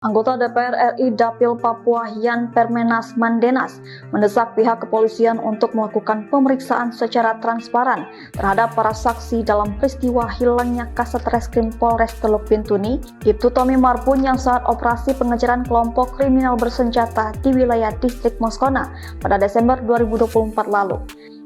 Anggota DPR RI Dapil Papua Yan Permenas Mandenas mendesak pihak kepolisian untuk melakukan pemeriksaan secara transparan terhadap para saksi dalam peristiwa hilangnya Kasat Reskrim Polres Teluk Bintuni, Ibtu Tommy Marbun yang saat operasi pengejaran kelompok kriminal bersenjata di wilayah distrik Moskona pada Desember 2024 lalu.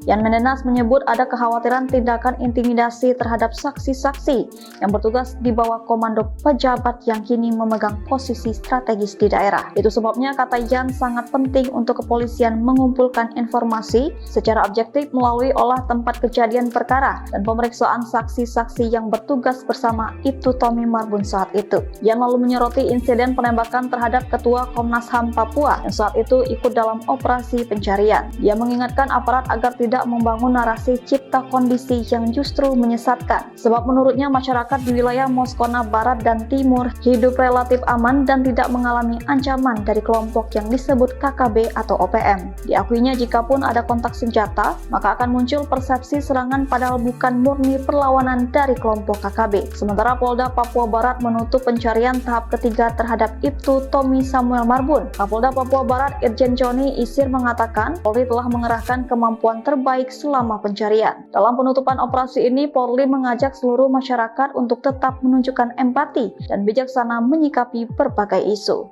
Yan Mandenas menyebut ada kekhawatiran tindakan intimidasi terhadap saksi-saksi yang bertugas di bawah komando pejabat yang kini memegang posisi strategis di daerah. Itu sebabnya, kata Yan, sangat penting untuk kepolisian mengumpulkan informasi secara objektif melalui olah tempat kejadian perkara dan pemeriksaan saksi-saksi yang bertugas bersama Ibtu Tommy Marbun saat itu. Yan lalu menyoroti insiden penembakan terhadap Ketua Komnas HAM Papua yang saat itu ikut dalam operasi pencarian. Dia mengingatkan aparat agar tidak membangun narasi cipta kondisi yang justru menyesatkan. Sebab menurutnya masyarakat di wilayah Moskona Barat dan Timur hidup relatif aman dan tidak mengalami ancaman dari kelompok yang disebut KKB atau OPM. Diakuinya jikapun ada kontak senjata, maka akan muncul persepsi serangan padahal bukan murni perlawanan dari kelompok KKB. Sementara Polda Papua Barat menutup pencarian tahap ketiga terhadap Ibtu Tommy Samuel Marbun. Kapolda Papua Barat Irjen Joni Isir mengatakan Polri telah mengerahkan kemampuan terbaik selama pencarian. Dalam penutupan operasi ini, Polri mengajak seluruh masyarakat untuk tetap menunjukkan empati dan bijaksana menyikapi berbagai isu.